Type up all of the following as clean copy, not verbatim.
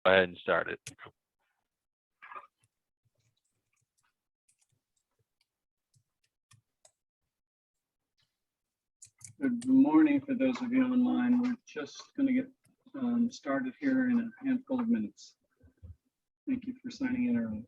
go ahead and start it. Good morning for those of you online. We're just going to get started here in a handful of minutes. Thank you for signing in early.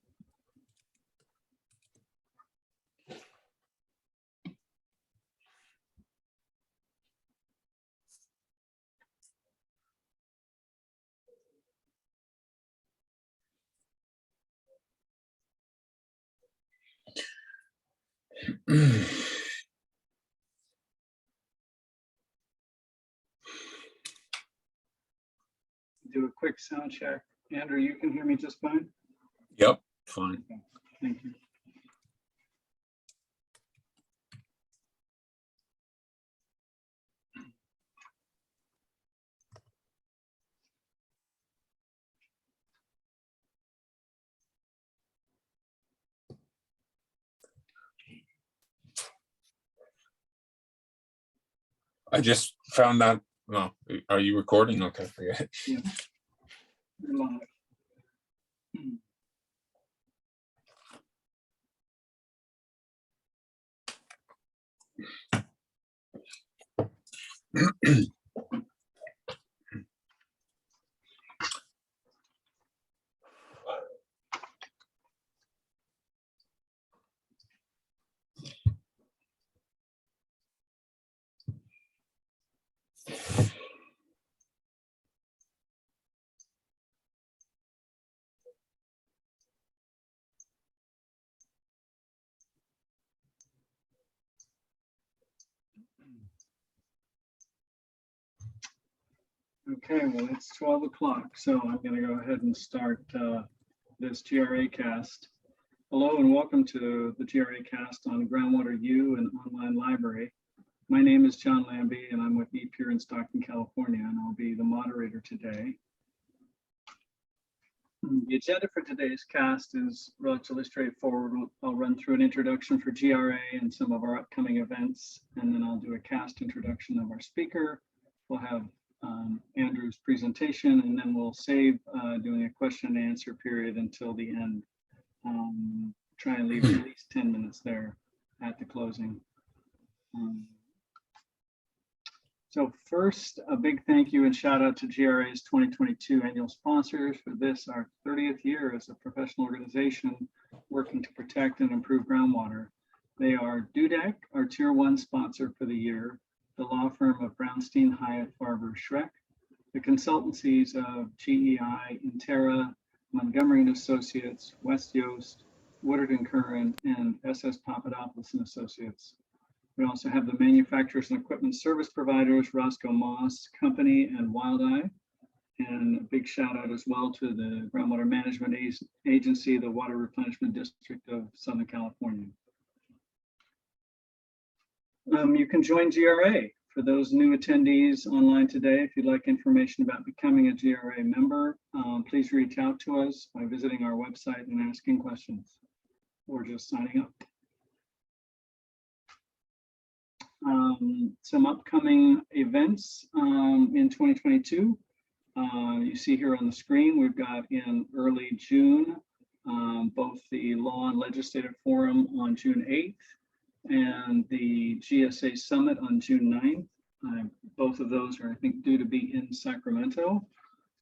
Do a quick sound check. Andrew, you can hear me just fine? Yep, fine. Okay, thank you. I just found out. No, are you recording? Okay, forget it. Yeah. You're live. Okay, well, it's 12 o'clock, so I'm going to go ahead and start this GRA cast. Hello and welcome to the GRA cast on Groundwater U and online library. My name is John Lambie and I'm with ePure in Stockton, California, and I'll be the moderator today. The agenda for today's cast is relatively straightforward. I'll run through an introduction for GRA and some of our upcoming events, and then I'll do a cast introduction of our speaker. We'll have Andrew's presentation, and then we'll save doing a question and answer period until the end. Try and leave at least 10 minutes there at the closing. So first, a big thank you and shout out to GRA's 2022 annual sponsors for this, our 30th year as a professional organization working to protect and improve groundwater. They are Dudek, our tier 1 sponsor for the year, the law firm of Brownstein, Hyatt, Farber, Schreck, the consultancies of GEI, Intera, Montgomery and Associates, West Yost, Woodard and Curran, and SS Papadopoulos and Associates. We also have the manufacturers and equipment service providers, Roscoe Moss Company and Wildeye. And a big shout out as well to the Groundwater Management Agency, the Water Replenishment District of Southern California. You can join GRA. For those new attendees online today, if you'd like information about becoming a GRA member, please reach out to us by visiting our website and asking questions or just signing up. Some upcoming events in 2022. You see here on the screen, we've got in early June, both the Law and Legislative Forum on June 8th and the GSA Summit on June 9th. Both of those are, I think, due to be in Sacramento.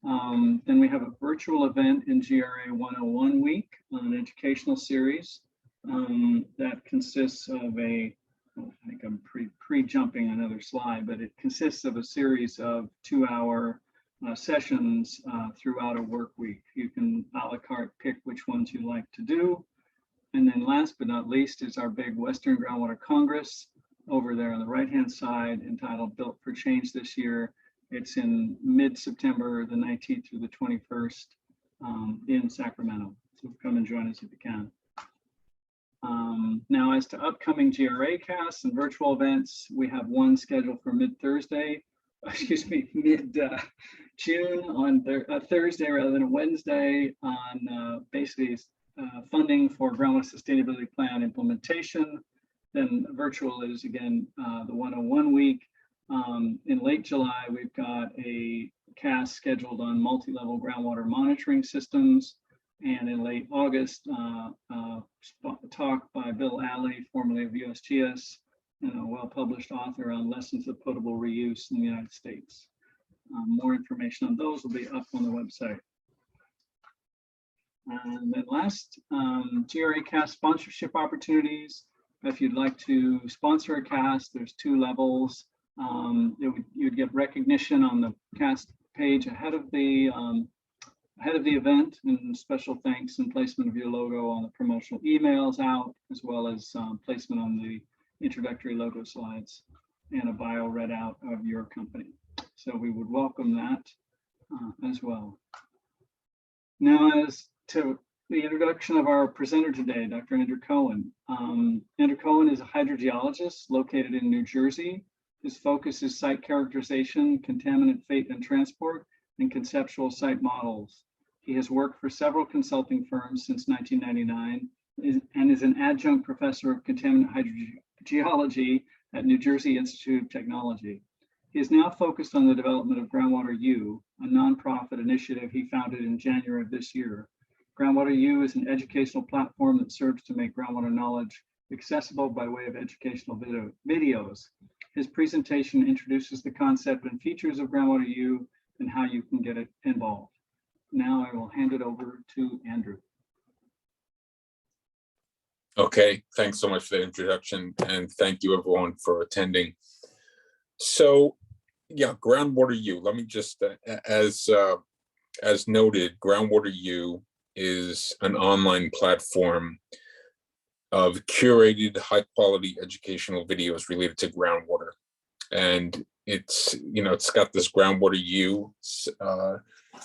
Then we have a virtual event in GRA 101 week, an educational series that consists of a, I think I'm pre-jumping another slide, but it consists of a series of 2-hour sessions throughout a work week. You can a la carte pick which ones you like to do. And then last but not least is our big Western Groundwater Congress over there on the right-hand side, entitled Built for Change this year. It's in mid-September, the 19th through the 21st in Sacramento. So come and join us if you can. Now, as to upcoming GRA casts and virtual events, we have one scheduled for mid-Thursday, mid-June on Thursday rather than a Wednesday on basically funding for Groundwater Sustainability Plan implementation. Then virtual is again the 101 week. In late July, we've got a CAS scheduled on multi-level groundwater monitoring systems. And in late August, talk by Bill Alley, formerly of USGS, and a well-published author on lessons of potable reuse in the United States. More information on those will be up on the website. And then last, GRA CAS sponsorship opportunities. If you'd like to sponsor a CAS, there's 2 levels. You'd get recognition on the CAS page ahead of the event, and special thanks and placement of your logo on the promotional emails out, as well as placement on the introductory logo slides and a bio read out of your company. So we would welcome that as well. Now, as to the introduction of our presenter today, Dr. Andrew Cohen. Andrew Cohen is a hydrogeologist located in New Jersey. His focus is site characterization, contaminant fate and transport, and conceptual site models. He has worked for several consulting firms since 1999 and is an adjunct professor of contaminant hydrogeology at New Jersey Institute of Technology. He is now focused on the development of Groundwater U, a nonprofit initiative he founded in January of this year. Groundwater U is an educational platform that serves to make groundwater knowledge accessible by way of educational videos. His presentation introduces the concept and features of Groundwater U and how you can get it involved. Now I will hand it over to Andrew. Okay, thanks so much for the introduction, and thank you everyone for attending. So, yeah, Groundwater U. Let me just, as noted, Groundwater U is an online platform of curated, high-quality educational videos related to groundwater, and it's got this Groundwater U,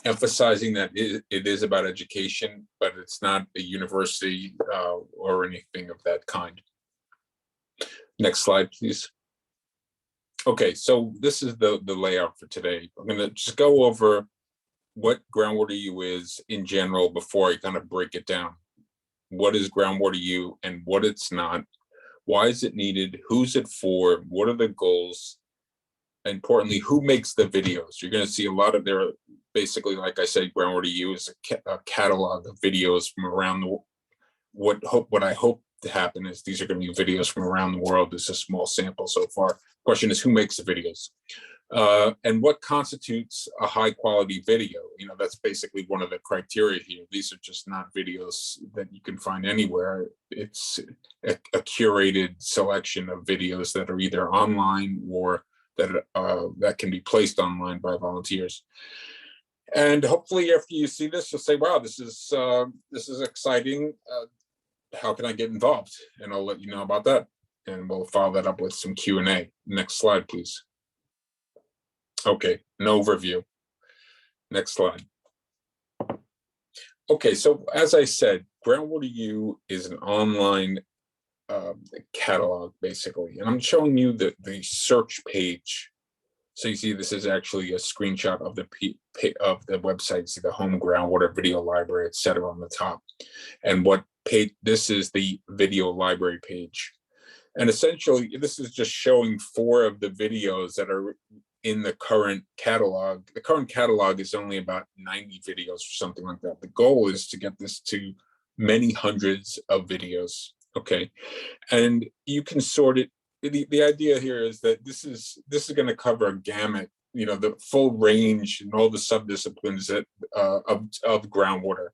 emphasizing that it is about education, but it's not a university or anything of that kind. Next slide, please. Okay, so this is the layout for today. I'm going to just go over what Groundwater U is in general before I kind of break it down. What is Groundwater U and what it's not? Why is it needed? Who's it for? What are the goals? Importantly, who makes the videos? You're going to see a lot of their, basically, like I said, Groundwater U is a catalog of videos from around the world. What I hope to happen is these are going to be videos from around the world. This is a small sample so far. Question is, who makes the videos? And what constitutes a high quality video? That's basically one of the criteria here. These are just not videos that you can find anywhere. It's a curated selection of videos that are either online or that can be placed online by volunteers. And hopefully after you see this, you'll say, wow, this is exciting. How can I get involved? And I'll let you know about that. And we'll follow that up with some Q&A. Next slide, please. Okay, an overview. Next slide. Okay, so as I said, Groundwater U is an online catalog, basically. And I'm showing you the search page. So you see this is actually a screenshot of the website. See the home groundwater video library, etc. on the top. And what page, this is the video library page. And essentially, this is just showing 4 of the videos that are in the current catalog. The current catalog is only about 90 videos or something like that. The goal is to get this to many hundreds of videos. Okay, and you can sort it. The idea here is that this is going to cover a gamut, the full range and all the subdisciplines that of groundwater.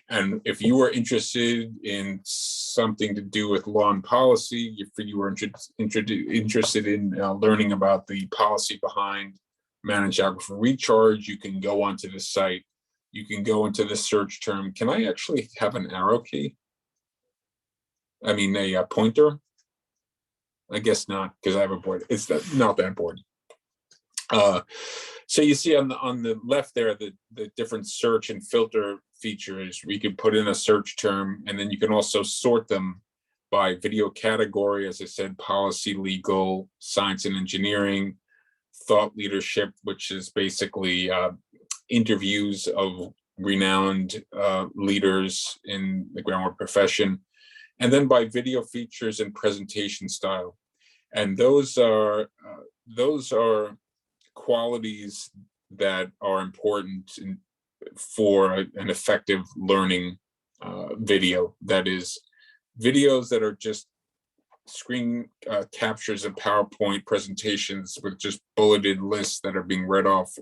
And if you are interested in something to do with law and policy, if you are interested in learning about the policy behind managed aquifer recharge, you can go onto the site. You can go into the search term. Can I actually have an arrow key? I mean, a pointer? I guess not, because I have a board. It's not that important. So you see on the left there, the different search and filter features. We can put in a search term, and then you can also sort them by video category. As I said, policy, legal, science and engineering, thought leadership, which is basically interviews of renowned leaders in the groundwater profession, and then by video features and presentation style. And those are qualities that are important for an effective learning video. That is, videos that are just screen captures of PowerPoint presentations with just bulleted lists that are being read off,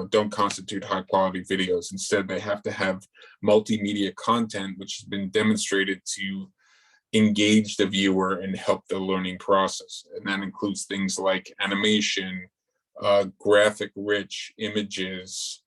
don't constitute high quality videos. Instead, they have to have multimedia content, which has been demonstrated to engage the viewer and help the learning process. And that includes things like animation, graphic rich images.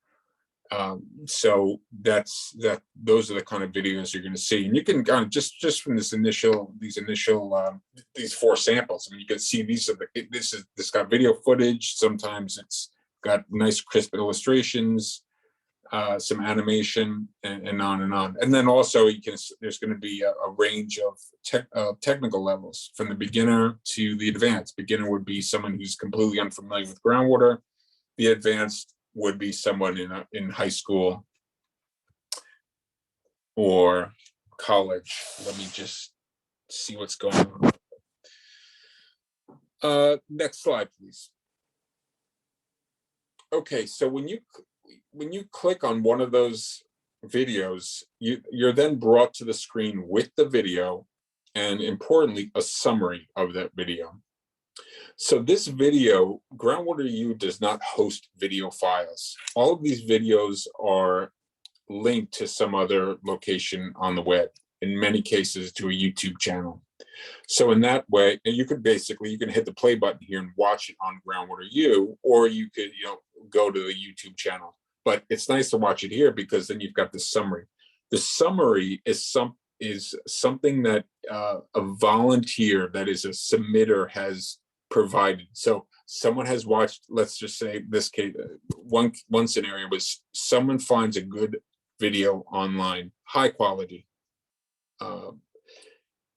So those are the kind of videos you're going to see. And you can kind of just from these initial these 4 samples, I mean, you can see this got video footage. Sometimes it's got nice crisp illustrations, some animation, and on and on. And then also there's going to be a range of technical levels from the beginner to the advanced. Beginner would be someone who's completely unfamiliar with groundwater. The advanced would be someone in high school or college. Let me just see what's going on. Next slide, please. Okay, so when you click on one of those videos, you're then brought to the screen with the video, and importantly, a summary of that video. So this video, Groundwater U does not host video files. All of these videos are linked to some other location on the web, in many cases to a YouTube channel. So in that way, you can hit the play button here and watch it on Groundwater U, or you could go to the YouTube channel. But it's nice to watch it here because then you've got the summary. The summary is something that a volunteer, that is a submitter, has provided. So someone has watched, let's just say this case, one scenario was someone finds a good video online, high quality,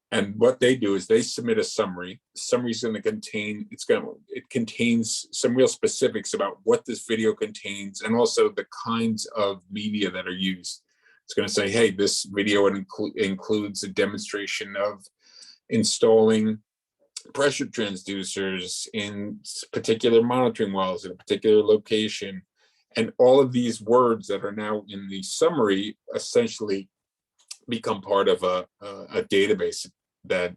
and what they do is they submit a summary. The summary is going to contain, it contains some real specifics about what this video contains and also the kinds of media that are used. It's going to say, hey, this video includes a demonstration of installing pressure transducers in particular monitoring wells in a particular location. And all of these words that are now in the summary essentially become part of a database that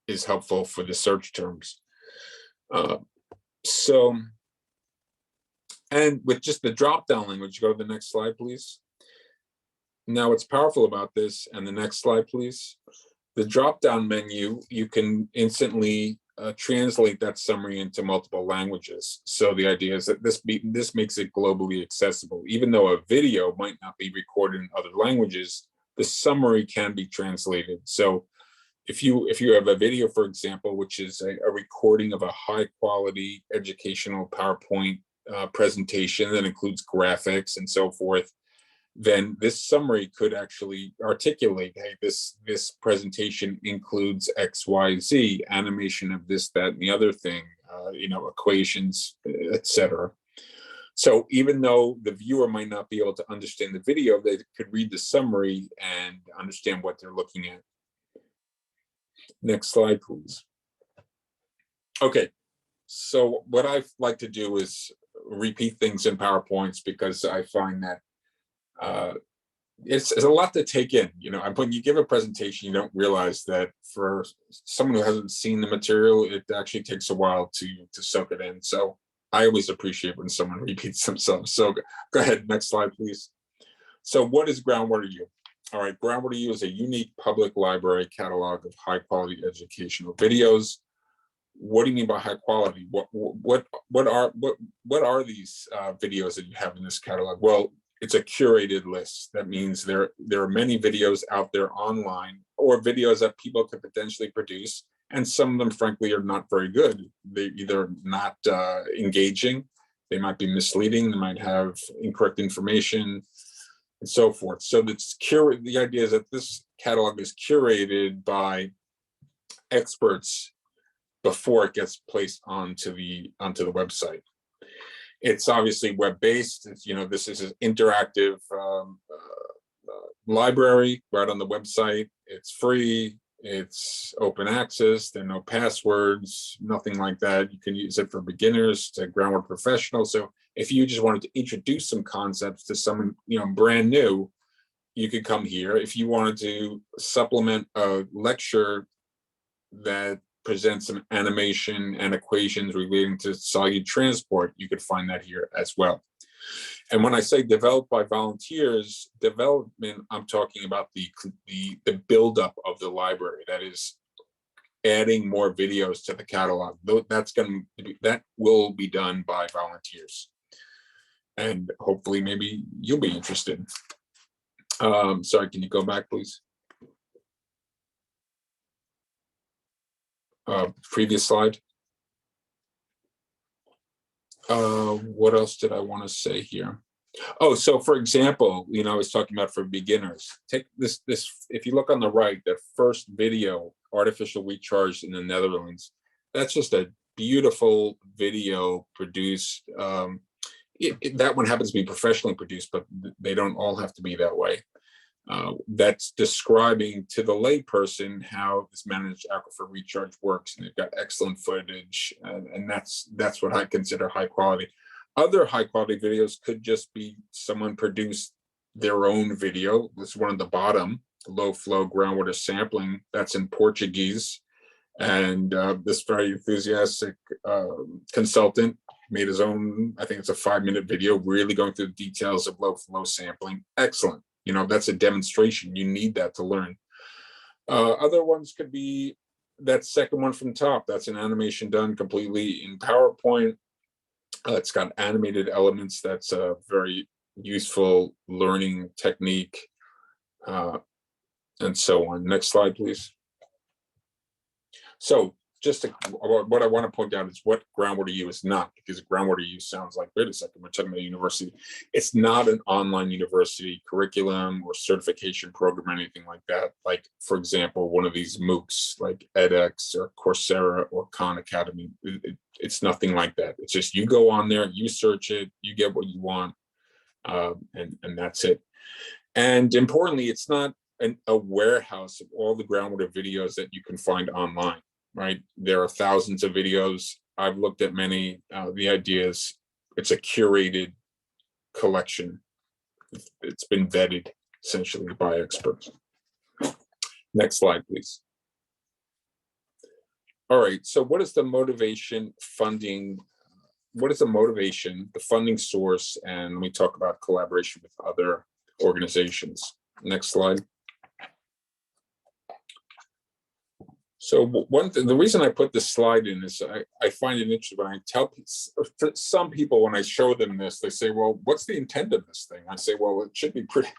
is helpful for the search terms. And with just the drop-down language, go to the next slide, please. Now, what's powerful about this, and the next slide, please. The drop-down menu, you can instantly translate that summary into multiple languages. So the idea is that this makes it globally accessible. Even though a video might not be recorded in other languages, the summary can be translated. So if you have a video, for example, which is a recording of a high quality educational PowerPoint presentation that includes graphics and so forth, then this summary could actually articulate, hey, this presentation includes X, Y, Z, animation of this, that, and the other thing, equations, etc. So even though the viewer might not be able to understand the video, they could read the summary and understand what they're looking at. Next slide, please. Okay, so what I like to do is repeat things in PowerPoints because I find that it's a lot to take in. When you give a presentation, you don't realize that for someone who hasn't seen the material, it actually takes a while to soak it in. So I always appreciate when someone repeats themselves. So go ahead, next slide, please. So what is Groundwater U? All right, Groundwater U is a unique public library catalog of high quality educational videos. What do you mean by high quality? What are these videos that you have in this catalog? Well, it's a curated list. That means there are many videos out there online, or videos that people could potentially produce, and some of them, frankly, are not very good. They're either not engaging, they might be misleading, they might have incorrect information, and so forth. So the idea is that this catalog is curated by experts before it gets placed onto the website. It's obviously web-based. This is an interactive library right on the website. It's free. It's open access. There are no passwords, nothing like that. You can use it for beginners to groundwater professionals. So If you just wanted to introduce some concepts to someone, brand new, you could come here. If you wanted to supplement a lecture that presents some animation and equations relating to solid transport, you could find that here as well. And when I say developed by volunteers, development, I'm talking about the buildup of the library. That is adding more videos to the catalog. That will be done by volunteers. And hopefully maybe you'll be interested. Sorry, can you go back, please? Previous slide. What else did I want to say here? Oh, so for example, I was talking about for beginners. Take this, if you look on the right, that first video, artificial recharge in the Netherlands, that's just a beautiful video produced. That one happens to be professionally produced, but they don't all have to be that way. That's describing to the layperson how this managed aquifer recharge works, and they've got excellent footage, and that's what I consider high quality. Other high quality videos could just be someone produced their own video. This one at the bottom, low flow groundwater sampling, that's in Portuguese, and this very enthusiastic consultant made his own, I think it's a 5-minute video, really going through the details of low flow sampling. Excellent. That's a demonstration. You need that to learn. Other ones could be that second one from top. That's an animation done completely in PowerPoint. It's got animated elements. That's a very useful learning technique, and so on. Next slide, please. So what I want to point out is what groundwater U is not, because groundwater U sounds like, wait a second, we're talking about a university. It's not an online university curriculum or certification program or anything like that. Like, for example, one of these MOOCs like edX or Coursera or Khan Academy. It's nothing like that. It's just you go on there, you search it, you get what you want, and that's it. And importantly, it's not a warehouse of all the groundwater videos that you can find online. Right, there are thousands of videos. I've looked at many. The idea is it's a curated collection. It's been vetted essentially by experts. Next slide, please. All right, so what is the motivation, funding? What is the motivation, the funding source? And we talk about collaboration with other organizations. Next slide. So the reason I put this slide in is I find it interesting when I tell some people, when I show them this, they say, well, what's the intent of this thing? I say, well, it should be pretty,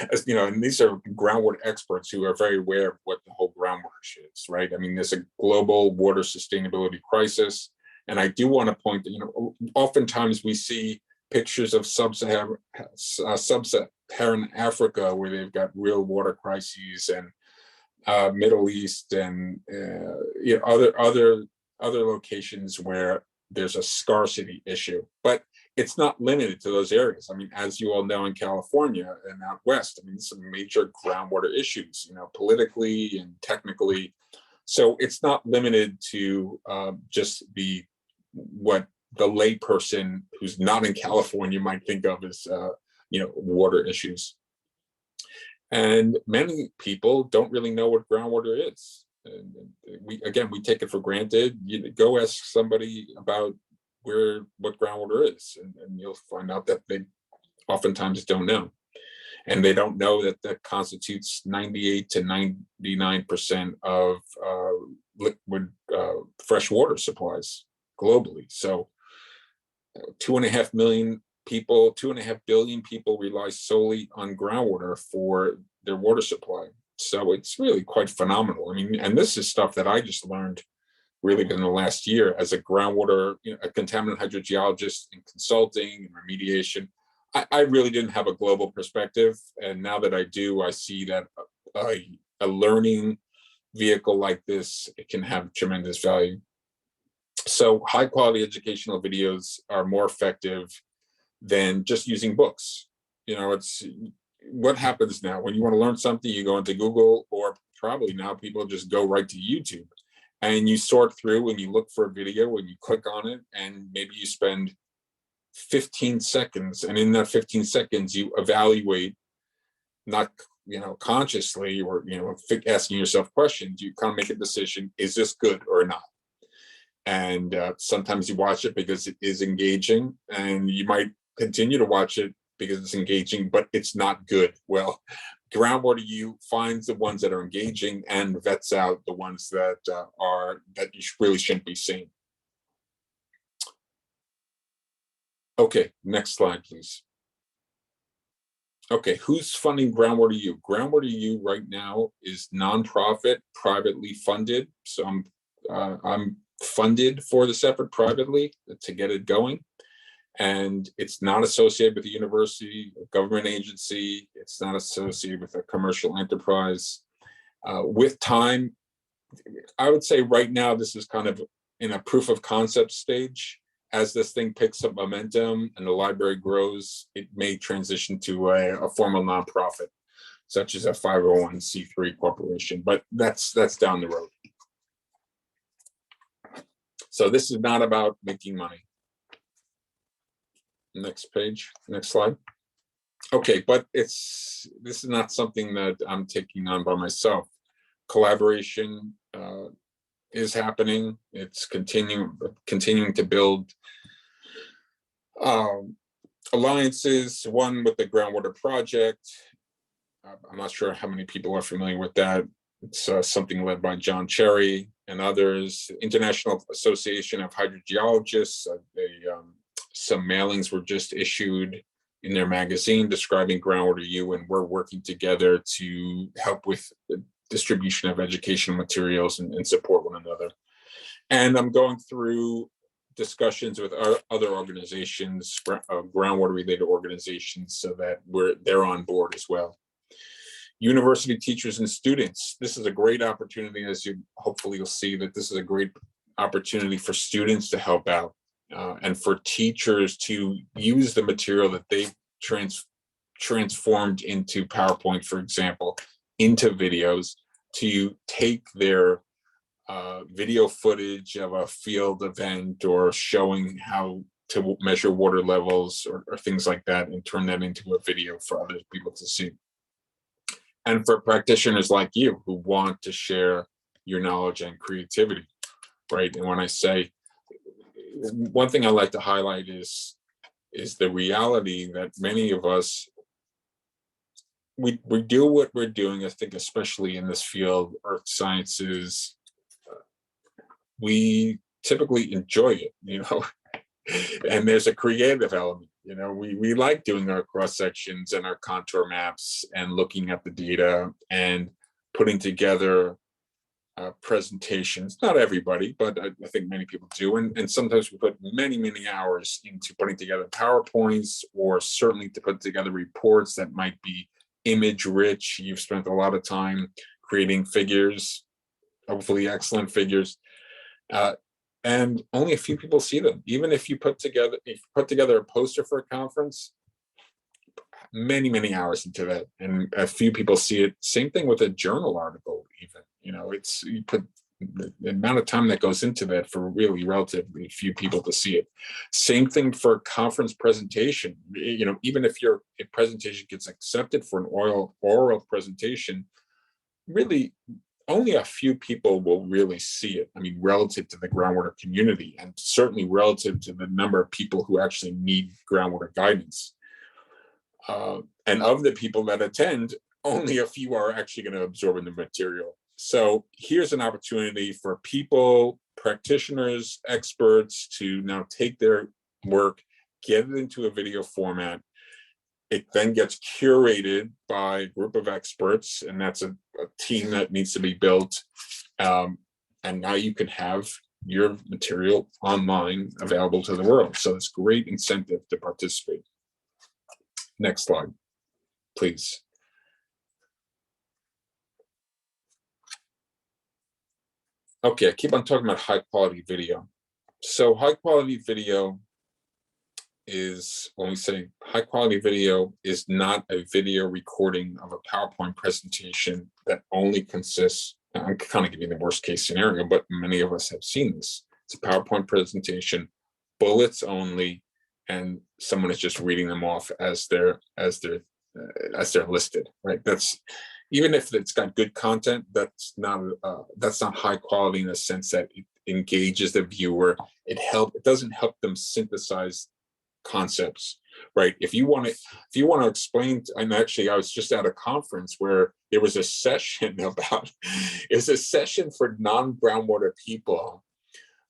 and these are groundwater experts who are very aware of what the whole groundwater issue is, right? I mean, there's a global water sustainability crisis. And I do want to point that, oftentimes we see pictures of sub-Saharan Africa where they've got real water crises, and Middle East, and other locations where there's a scarcity issue. But it's not limited to those areas. I mean, as you all know, in California and out west, I mean, some major groundwater issues, politically and technically. So it's not limited to just what the layperson who's not in California might think of as water issues. And many people don't really know what groundwater is. And we take it for granted. Go ask somebody about what groundwater is, and you'll find out that they oftentimes don't know. And they don't know that constitutes 98 to 99% of liquid fresh water supplies globally. So 2.5 million people, 2.5 billion people rely solely on groundwater for their water supply. So it's really quite phenomenal. I mean, and this is stuff that I just learned really in the last year as a groundwater, a contaminant hydrogeologist in consulting and remediation. I really didn't have a global perspective. And now that I do, I see that a learning vehicle like this, it can have tremendous value. So high quality educational videos are more effective than just using books. It's what happens now when you want to learn something, you go into Google, or probably now people just go right to YouTube, and you sort through and you look for a video and you click on it, and maybe you spend 15 seconds, and in that 15 seconds, you evaluate, not consciously, or asking yourself questions. You kind of make a decision: is this good or not? And sometimes you watch it because it is engaging, and you might continue to watch it because it's engaging, but it's not good. Well, Groundwater U finds the ones that are engaging and vets out the ones that you really shouldn't be seeing. Okay, next slide, please. Okay, who's funding Groundwater U? Groundwater U right now is nonprofit, privately funded. So I'm funded for this effort privately to get it going. And it's not associated with a university, a government agency. It's not associated with a commercial enterprise. With time, I would say right now, this is kind of in a proof of concept stage. As this thing picks up momentum and the library grows, it may transition to a formal nonprofit, such as a 501c3 corporation, but that's down the road. So this is not about making money. Next page, next slide. Okay, but this is not something that I'm taking on by myself. Collaboration is happening. It's continuing to build alliances, one with the Groundwater Project. I'm not sure how many people are familiar with that. It's something led by John Cherry and others. International Association of Hydrogeologists, some mailings were just issued in their magazine describing Groundwater U, and we're working together to help with the distribution of educational materials and support one another. And I'm going through discussions with other organizations, groundwater related organizations, so that they're on board as well. University teachers and students. This is a great opportunity, as you hopefully you'll see that this is a great opportunity for students to help out. And for teachers to use the material that they've transformed into PowerPoint, for example, into videos, to take their video footage of a field event or showing how to measure water levels or things like that, and turn that into a video for other people to see. And for practitioners like you who want to share your knowledge and creativity, right? And when I say, one thing I like to highlight is the reality that many of us, we do what we're doing, I think, especially in this field, earth sciences, we typically enjoy it, and there's a creative element. We like doing our cross sections and our contour maps and looking at the data and putting together presentations. Not everybody, but I think many people do. And sometimes we put many, many hours into putting together PowerPoints, or certainly to put together reports that might be image rich. You've spent a lot of time creating figures, hopefully excellent figures. And only a few people see them. Even if you put together a poster for a conference, many, many hours into that, and a few people see it. Same thing with a journal article, even. You put the amount of time that goes into that for really relatively few people to see it. Same thing for a conference presentation. Even if your presentation gets accepted for an oral presentation, really only a few people will really see it. I mean, relative to the groundwater community, and certainly relative to the number of people who actually need groundwater guidance. And of the people that attend, only a few are actually going to absorb in the material. So here's an opportunity for people, practitioners, experts, to now take their work, get it into a video format. It then gets curated by a group of experts, and that's a team that needs to be built. And now you can have your material online available to the world. So it's great incentive to participate. Next slide, please. Okay, I keep on talking about high quality video. So high quality video is, when we say high quality video, is not a video recording of a PowerPoint presentation that only consists, I'm kind of giving the worst case scenario, but many of us have seen this. It's a PowerPoint presentation, bullets only, and someone is just reading them off as they're listed, right? That's, even if it's got good content, that's not high quality in the sense that it engages the viewer. It doesn't help them synthesize concepts, right? If you want to explain, and actually I was just at a conference where there was a session about, it's a session for non-groundwater people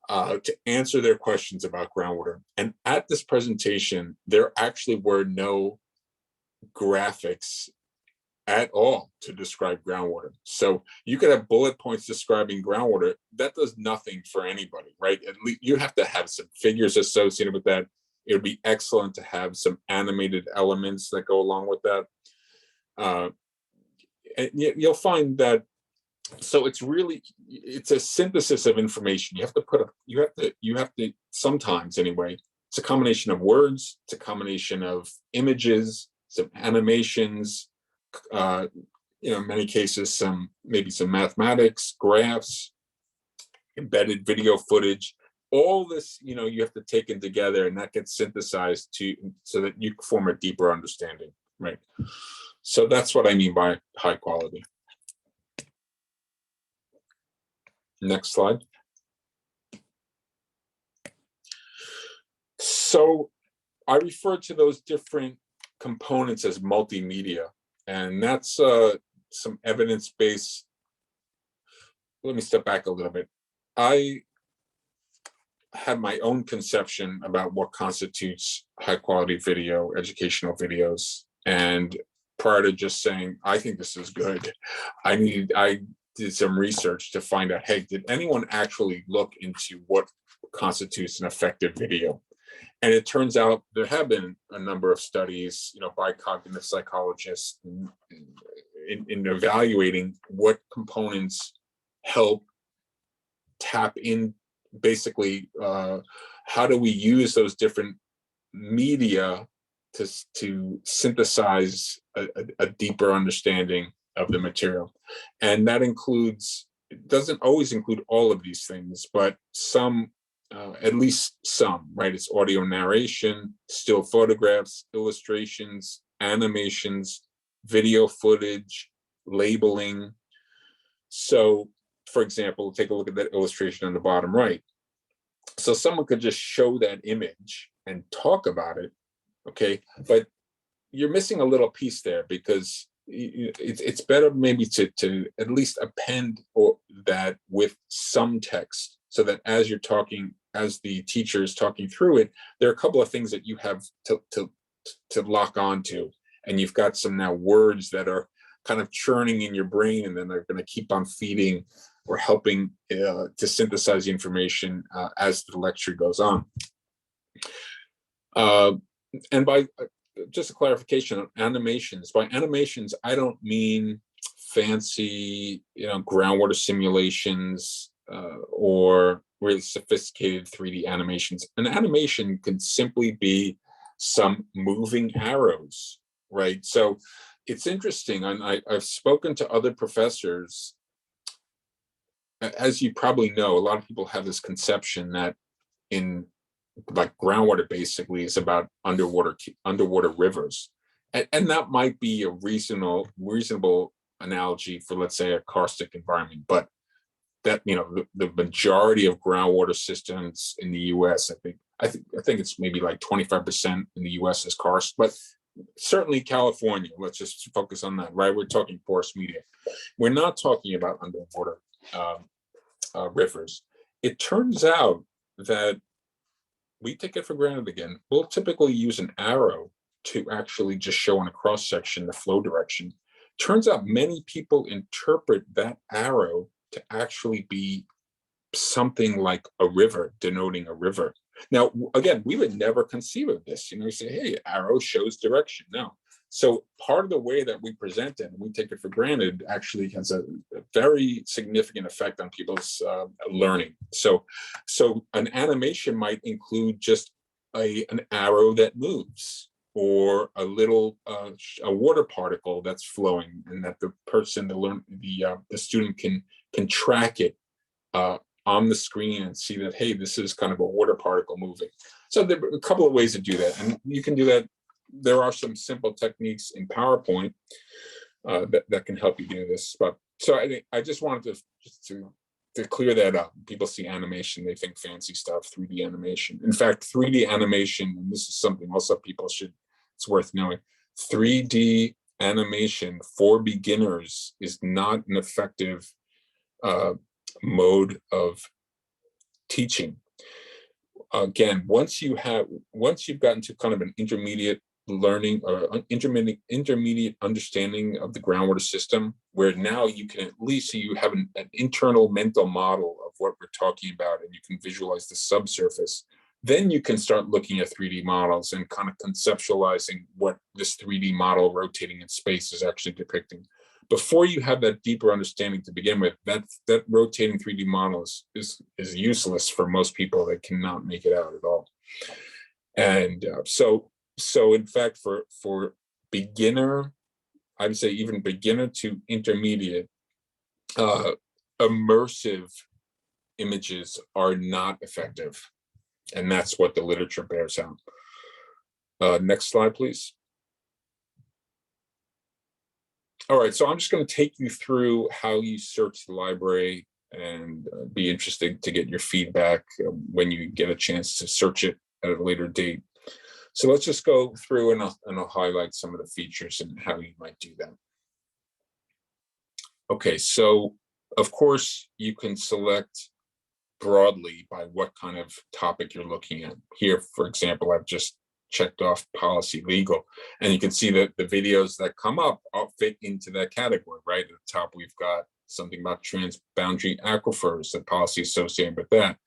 to answer their questions about groundwater. And at this presentation, there actually were no graphics at all to describe groundwater. So you could have bullet points describing groundwater. That does nothing for anybody, right? At least you have to have some figures associated with that. It would be excellent to have some animated elements that go along with that. And you'll find that, so it's a synthesis of information. You have to sometimes anyway, it's a combination of words, it's a combination of images, some animations, in many cases, maybe some mathematics, graphs, embedded video footage. All this, you have to take it together, and that gets synthesized so that you form a deeper understanding, right? So that's what I mean by high quality. Next slide. So I refer to those different components as multimedia, and that's some evidence-based. Let me step back a little bit. I have my own conception about what constitutes high quality video, educational videos. And prior to just saying, I think this is good, I did some research to find out, hey, did anyone actually look into what constitutes an effective video? And it turns out there have been a number of studies, by cognitive psychologists in evaluating what components help tap in, basically, how do we use those different media to synthesize a deeper understanding of the material. And that includes, it doesn't always include all of these things, but some, at least some, right? It's audio narration, still photographs, illustrations, animations, video footage, labeling. So, for example, take a look at that illustration on the bottom right. So someone could just show that image and talk about it, okay? But you're missing a little piece there, because it's better maybe to at least append that with some text, so that as you're talking, as the teacher is talking through it, there are a couple of things that you have to lock onto, and you've got some now words that are kind of churning in your brain, and then they're going to keep on feeding or helping to synthesize the information as the lecture goes on. And by just a clarification on animations, by animations, I don't mean fancy, groundwater simulations or really sophisticated 3D animations. An animation can simply be some moving arrows, right? So it's interesting, and I've spoken to other professors. As you probably know, a lot of people have this conception that like groundwater basically is about underwater rivers, and that might be a reasonable analogy for, let's say, a karstic environment. But that, the majority of groundwater systems in the U.S., I think it's maybe like 25% in the U.S. is karst, but certainly California. Let's just focus on that, right? We're talking porous media. We're not talking about underwater rivers. It turns out that we take it for granted again. We'll typically use an arrow to actually just show in a cross section the flow direction. Turns out many people interpret that arrow to actually be something like a river, denoting a river. Now, again, we would never conceive of this. You say, hey, arrow shows direction. No. So part of the way that we present it, and we take it for granted, actually has a very significant effect on people's learning. So an animation might include just an arrow that moves, or a little a water particle that's flowing, and that the person, the student can track it on the screen and see that, hey, this is kind of a water particle moving. So there are a couple of ways to do that, and you can do that. There are some simple techniques in PowerPoint that can help you do this. But so I just wanted to clear that up. People see animation, they think fancy stuff, 3D animation. In fact, 3D animation, and this is something also it's worth knowing, 3D animation for beginners is not an effective mode of teaching. Again, once you've gotten to kind of an intermediate learning or intermediate understanding of the groundwater system, where now you can at least you have an internal mental model of what we're talking about, and you can visualize the subsurface, then you can start looking at 3D models and kind of conceptualizing what this 3D model rotating in space is actually depicting. Before you have that deeper understanding to begin with, that rotating 3D model is useless for most people that cannot make it out at all. And so in fact, for beginner, I would say even beginner to intermediate, immersive images are not effective. And that's what the literature bears out. Next slide, please. All right, so I'm just going to take you through how you search the library, and be interested to get your feedback when you get a chance to search it at a later date. So let's just go through and I'll highlight some of the features and how you might do that. Okay, so of course you can select broadly by what kind of topic you're looking at. Here, for example, I've just checked off policy legal, and you can see that the videos that come up all fit into that category. Right at the top, we've got something about transboundary aquifers, the policy associated with that,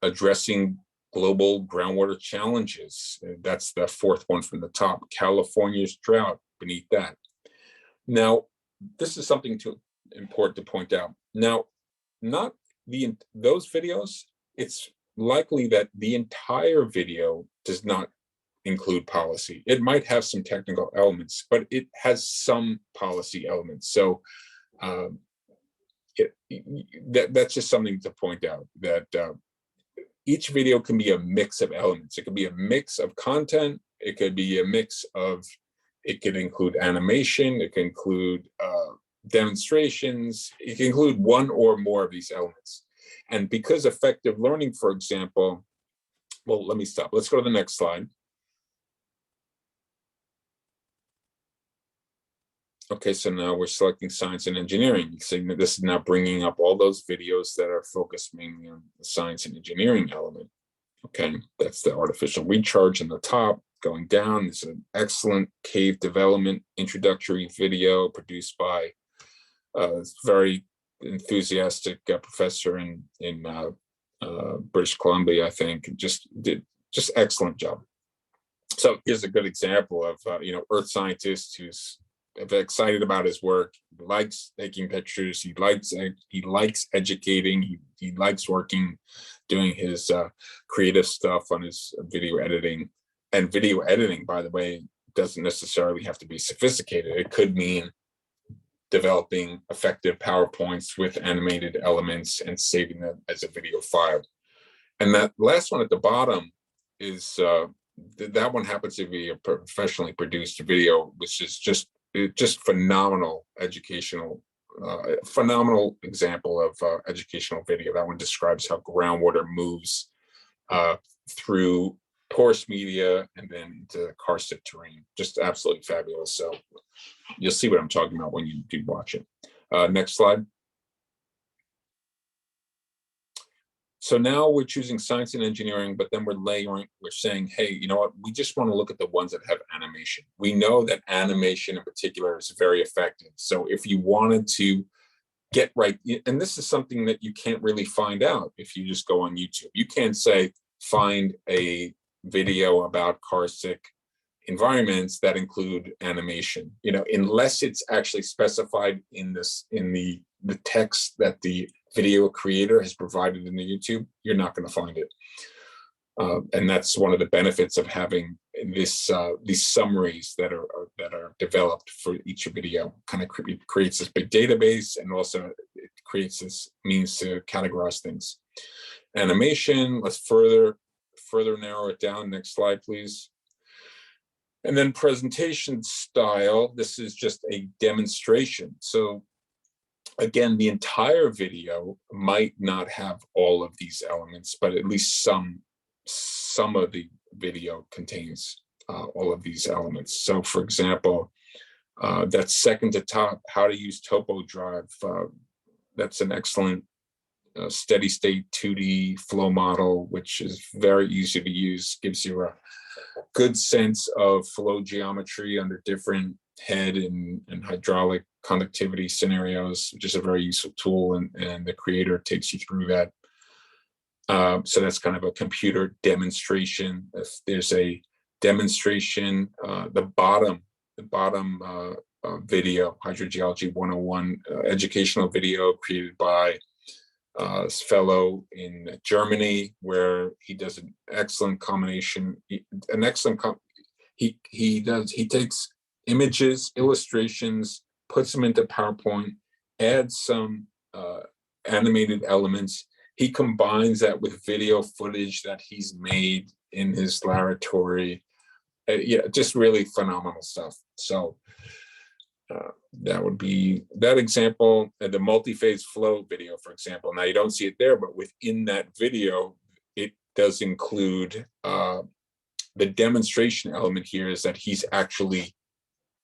addressing global groundwater challenges. That's the fourth one from the top. California's drought beneath that. Now, this is something important to point out. Now, not those videos, it's likely that the entire video does not include policy. It might have some technical elements, but it has some policy elements. So that's just something to point out, that each video can be a mix of elements. It could be a mix of content. It could be a mix of, it could include animation. It can include demonstrations. It can include one or more of these elements. And because effective learning, for example, well, let me stop. Let's go to the next slide. Okay, so now we're selecting science and engineering. You see that this is now bringing up all those videos that are focused mainly on the science and engineering element. Okay, that's the artificial recharge in the top. Going down, this is an excellent cave development introductory video produced by a very enthusiastic professor in British Columbia, I think. Just excellent job. So here's a good example of earth scientist who's excited about his work. He likes taking pictures. He likes educating. He likes working, doing his creative stuff on his video editing. And video editing, by the way, doesn't necessarily have to be sophisticated. It could mean developing effective PowerPoints with animated elements and saving them as a video file. And that last one at the bottom is that one happens to be a professionally produced video, which is just phenomenal educational, phenomenal example of educational video. That one describes how groundwater moves through porous media and then into karstic terrain. Just absolutely fabulous. So you'll see what I'm talking about when you do watch it. Next slide. So now we're choosing science and engineering, but then we're saying, hey, you know what? We just want to look at the ones that have animation. We know that animation in particular is very effective. So if you wanted to get right, and this is something that you can't really find out if you just go on YouTube. You can't say, find a video about karstic environments that include animation, unless it's actually specified in the text that the video creator has provided in the YouTube, you're not going to find it. And that's one of the benefits of having these summaries that are developed for each video. Kind of creates this big database, and also it creates this means to categorize things. Animation, let's further narrow it down. Next slide, please. And then presentation style, this is just a demonstration. So again, the entire video might not have all of these elements, but at least some of the video contains all of these elements. So for example, that second to top, how to use TopoDrive, that's an excellent steady state 2D flow model, which is very easy to use, gives you a good sense of flow geometry under different head and hydraulic conductivity scenarios, which is a very useful tool, and the creator takes you through that. So that's kind of a computer demonstration. There's a demonstration, the bottom video, Hydrogeology 101 educational video created by this fellow in Germany, where he does an excellent combination, he takes images, illustrations, puts them into PowerPoint, adds some animated elements. He combines that with video footage that he's made in his laboratory. Yeah, just really phenomenal stuff. So that would be that example. The multi-phase flow video, for example. Now you don't see it there, but within that video, it does include the demonstration element here is that he's actually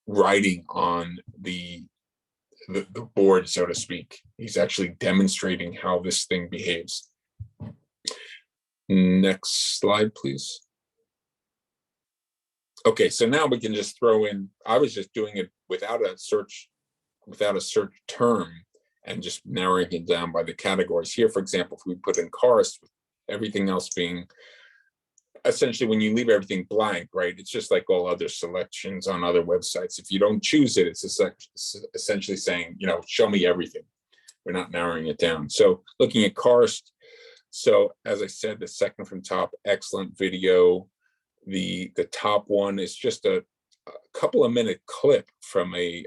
writing on the board, so to speak. He's actually demonstrating how this thing behaves. Next slide, please. Okay, so now we can just throw in, I was just doing it without a search term and just narrowing it down by the categories. Here, for example, if we put in karst, everything else being, essentially when you leave everything blank, right, it's just like all other selections on other websites. If you don't choose it, it's essentially saying, you know, show me everything. We're not narrowing it down. So looking at karst, so as I said, the second from top, excellent video. The top one is just a couple of minute clip from a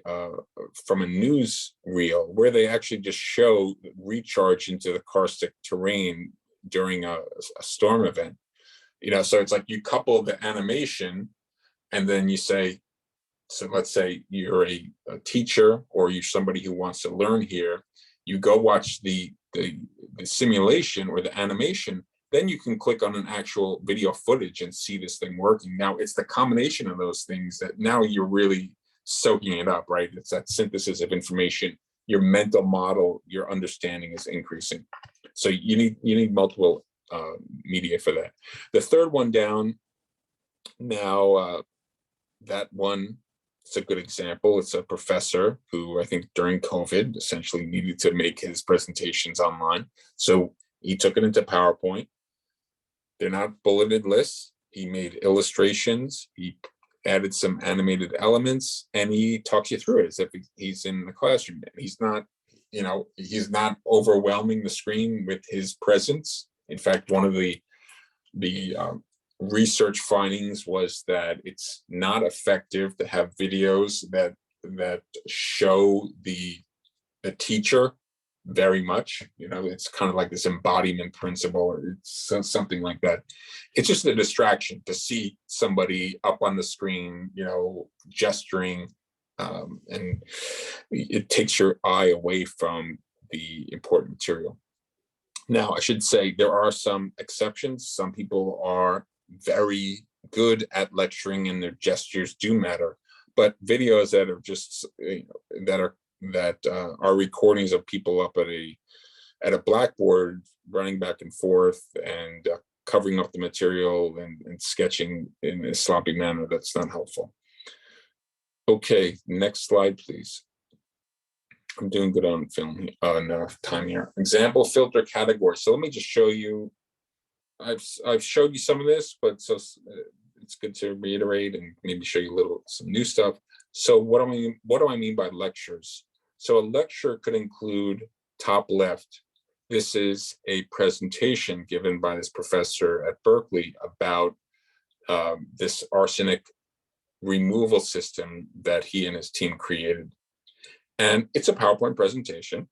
news reel where they actually just show recharge into the karstic terrain during a storm event. You know, so it's like you couple the animation and then you say, so let's say you're a teacher or you're somebody who wants to learn here, you go watch the simulation or the animation, then you can click on an actual video footage and see this thing working. Now it's the combination of those things that now you're really soaking it up, right? It's that synthesis of information, your mental model, your understanding is increasing. So you need multiple media for that. The third one down now, that one, it's a good example. It's a professor who I think during COVID essentially needed to make his presentations online. So he took it into PowerPoint. They're not bulleted lists. He made illustrations. He added some animated elements, and he talks you through it as if he's in the classroom. He's not, you know, he's not overwhelming the screen with his presence. In fact, one of the research findings was that it's not effective to have videos that show the teacher very much. You know, it's kind of like this embodiment principle, or it's something like that. It's just a distraction to see somebody up on the screen, you know, gesturing, and it takes your eye away from the important material. Now, I should say there are some exceptions. Some people are very good at lecturing and their gestures do matter, but videos that are just, you know, that are recordings of people up at a blackboard running back and forth and covering up the material and sketching in a sloppy manner, that's not helpful. Okay, next slide, please. I'm doing good on film, on time here. Example filter category. So let me just show you. I've showed you some of this, but so it's good to reiterate and maybe show you some new stuff. So what do I mean by lectures? So a lecture could include, top left, this is a presentation given by this professor at Berkeley about this arsenic removal system that he and his team created. And it's a PowerPoint presentation.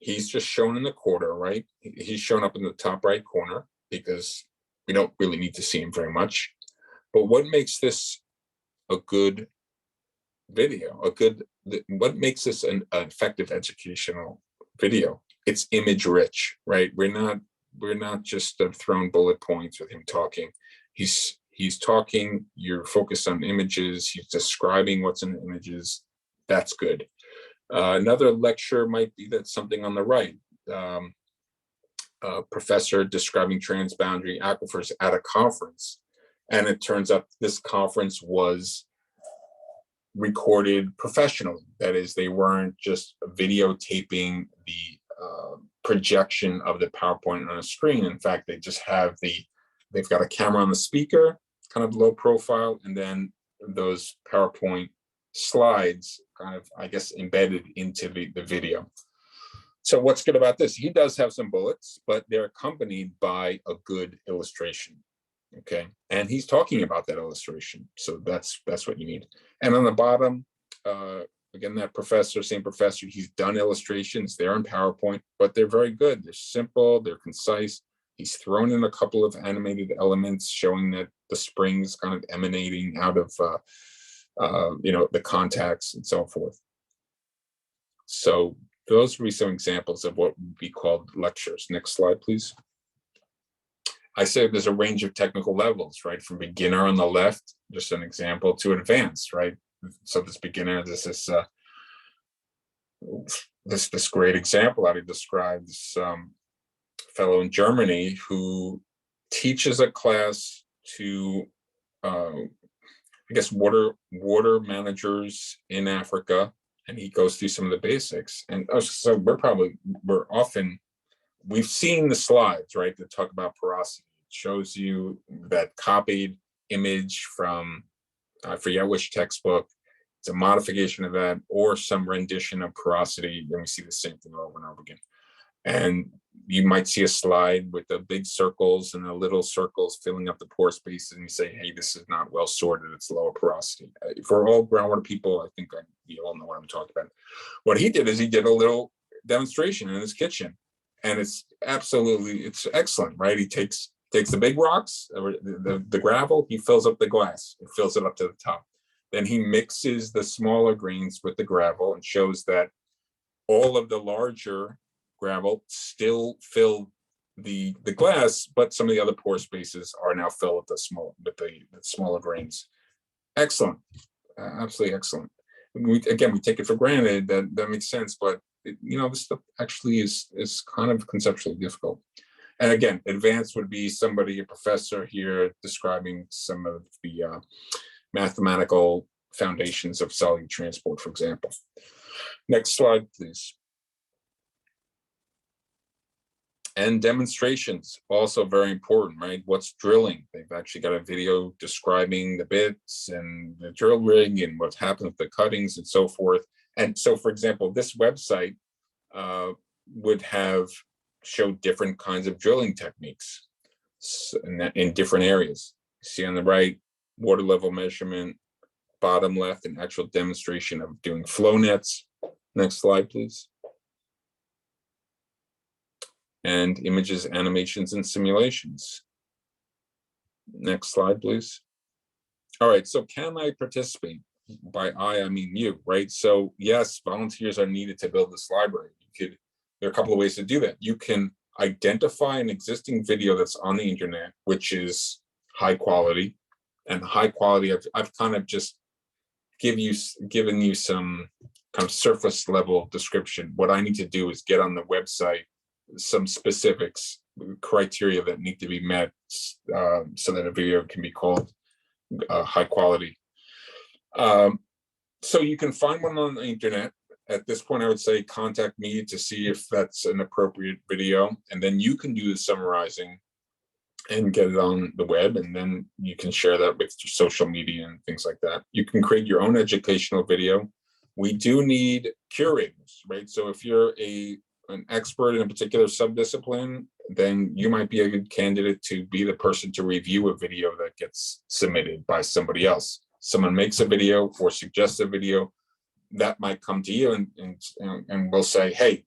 he's just shown in the corner, right? He's shown up in the top right corner because we don't really need to see him very much. But what makes this a good video, what makes this an effective educational video? It's image rich, right? We're not just throwing bullet points with him talking. He's talking, you're focused on images, he's describing what's in the images. That's good. Another lecture might be that something on the right. A professor describing transboundary aquifers at a conference. And it turns out this conference was recorded professionally. That is, they weren't just videotaping the projection of the PowerPoint on a screen. In fact, they just have they've got a camera on the speaker, kind of low profile, and then those PowerPoint slides kind of, I guess, embedded into the video. So what's good about this? He does have some bullets, but they're accompanied by a good illustration. Okay, and he's talking about that illustration. So that's what you need. And on the bottom, again, that professor, same professor, he's done illustrations. They're in PowerPoint, but they're very good. They're simple, they're concise. He's thrown in a couple of animated elements showing that the springs kind of emanating out of the contacts and so forth. So those would be some examples of what would be called lectures. Next slide, please. I said there's a range of technical levels, right? From beginner on the left, just an example, to advanced, right? So this beginner, this is this great example how to describe this fellow in Germany who teaches a class to, I guess, water managers in Africa, and he goes through some of the basics. And so we've seen the slides, right, that talk about porosity. It shows you that copied image from, I forget which textbook. It's a modification of that or some rendition of porosity. Then we see the same thing over and over again. And you might see a slide with the big circles and the little circles filling up the pore spaces, and you say, hey, this is not well sorted, it's lower porosity. For all groundwater people, I think you all know what I'm talking about. What he did is he did a little demonstration in his kitchen, and it's excellent, right? He takes the big rocks, or the gravel, he fills up the glass, it fills it up to the top. Then he mixes the smaller grains with the gravel and shows that all of the larger gravel still fill the glass, but some of the other pore spaces are now filled with the smaller grains. Excellent, absolutely excellent. We take it for granted that makes sense, but this stuff actually is kind of conceptually difficult. And again, advanced would be a professor here describing some of the mathematical foundations of solute transport, for example. Next slide, please. And demonstrations, also very important, right? What's drilling? They've actually got a video describing the bits and the drill rig and what happens with the cuttings and so forth. And so, for example, this website would have showed different kinds of drilling techniques in different areas. You see on the right, water level measurement, bottom left, an actual demonstration of doing flow nets. Next slide, please. And images, animations, and simulations. Next slide, please. All right, so can I participate? By I mean you, right? So yes, volunteers are needed to build this library. There are a couple of ways to do that. You can identify an existing video that's on the internet, which is high quality. And high quality, I've kind of just given you some kind of surface level description. What I need to do is get on the website some specifics, criteria that need to be met so that a video can be called high quality. So you can find one on the internet. At this point, I would say contact me to see if that's an appropriate video, and then you can do the summarizing and get it on the web, and then you can share that with your social media and things like that. You can create your own educational video. We do need curators, right? So if you're an expert in a particular subdiscipline, then you might be a good candidate to be the person to review a video that gets submitted by somebody else. Someone makes a video or suggests a video that might come to you and we'll say, hey,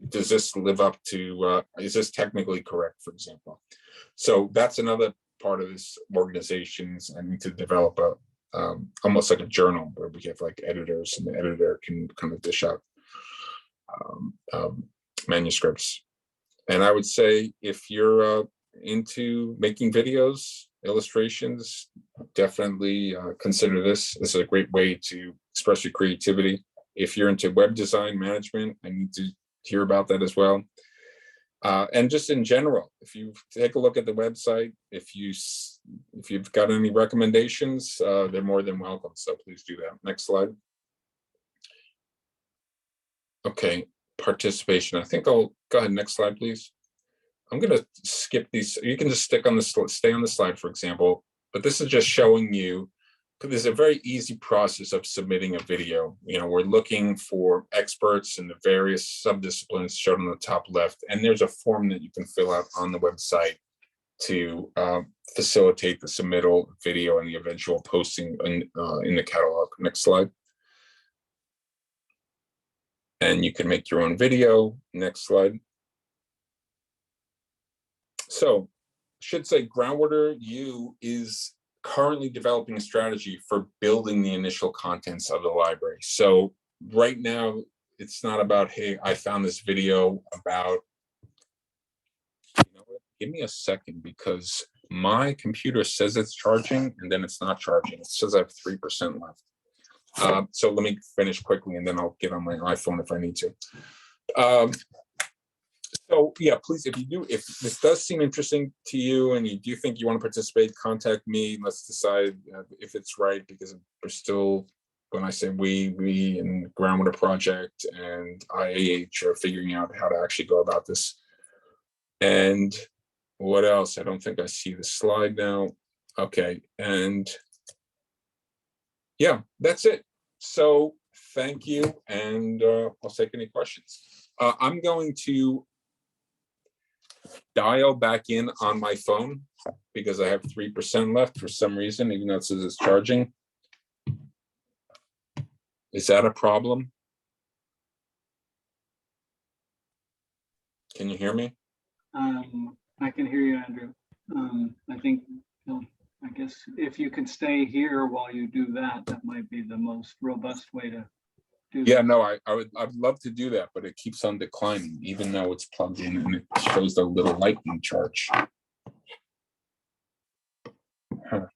does this live up to, is this technically correct, for example? So that's another part of this organization's, I need to develop a, almost like a journal where we have like editors, and the editor can kind of dish out manuscripts. And I would say if you're into making videos, illustrations, definitely consider this. This is a great way to express your creativity. If you're into web design management, I need to hear about that as well. And just in general, if you take a look at the website, if you've got any recommendations, they're more than welcome. So please do that. Next slide. Okay, participation. I think I'll go ahead. Next slide, please. I'm going to skip these. You can just stay on the slide, for example. But this is just showing you, because there's a very easy process of submitting a video. You know, we're looking for experts in the various subdisciplines shown on the top left, and there's a form that you can fill out on the website to facilitate the submittal video and the eventual posting in the catalog. Next slide. And you can make your own video. Next slide. So, should say Groundwater U is currently developing a strategy for building the initial contents of the library. So right now, it's not about, hey, I found this video about, you know what, give me a second, because my computer says it's charging and then it's not charging. It says I have 3% left. So let me finish quickly and then I'll get on my iPhone if I need to. So yeah, please, if this does seem interesting to you and you do think you want to participate, contact me. Let's decide if it's right, because we're still, when I say we and Groundwater Project and IAH are figuring out how to actually go about this. And what else? I don't think I see the slide now. Okay, and yeah, that's it. So thank you, and I'll take any questions. I'm going to dial back in on my phone because I have 3% left for some reason, even though it says it's charging. Is that a problem? Can you hear me? I can hear you, Andrew. I think, I guess if you can stay here while you do that, that might be the most robust way to do Yeah, that. no, I'd love to do that, but it keeps on declining, even though it's plugged in and it shows the little lightning charge. Huh.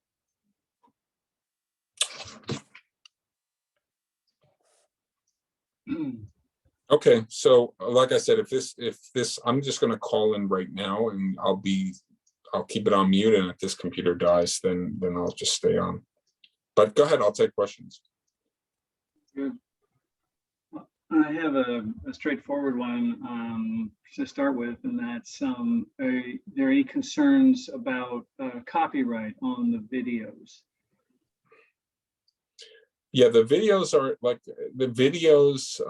Okay, so like I said, if this, I'm just going to call in right now, and I'll keep it on mute, and if this computer dies, then I'll just stay on. But go ahead, I'll take questions. Good. I have a straightforward one to start with, and that's are there any concerns about copyright on the videos? Yeah, the videos are like the videos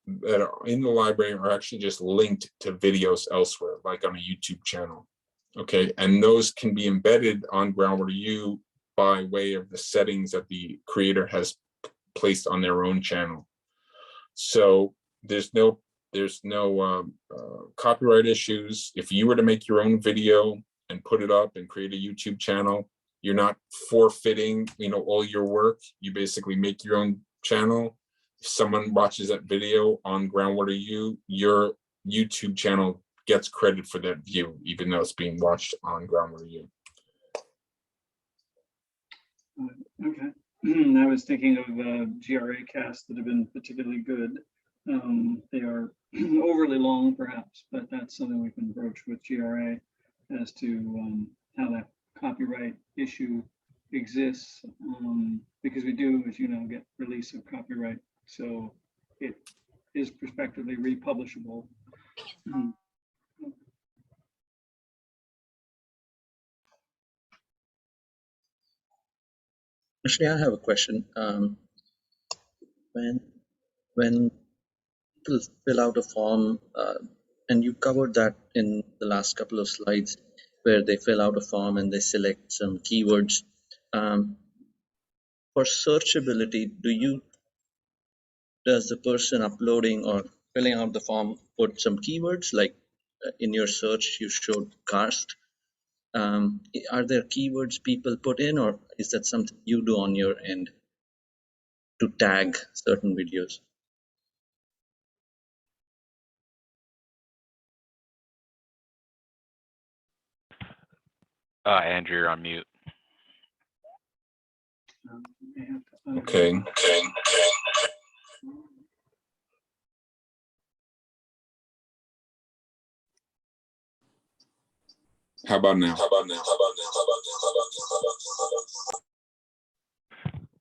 that are in the library are actually just linked to videos elsewhere, like on a YouTube channel. Okay, and those can be embedded on Groundwater U by way of the settings that the creator has placed on their own channel. So there's no copyright issues. If you were to make your own video and put it up and create a YouTube channel, you're not forfeiting, all your work. You basically make your own channel. If someone watches that video on Groundwater U, your YouTube channel gets credit for that view, even though it's being watched on Groundwater U. Okay. I was thinking of GRA casts that have been particularly good. They are overly long, perhaps, but that's something we can broach with GRA as to how that copyright issue exists, because we do, as you know, get release of copyright, so it is prospectively republishable. Actually, I have a question. When people fill out a form, and you covered that in the last couple of slides, where they fill out a form and they select some keywords. For searchability, does the person uploading or filling out the form, put some keywords like in your search you showed karst. Are there keywords people put in, or is that something you do on your end to tag certain videos? Andrew, you're on mute. May have to Okay. How about now?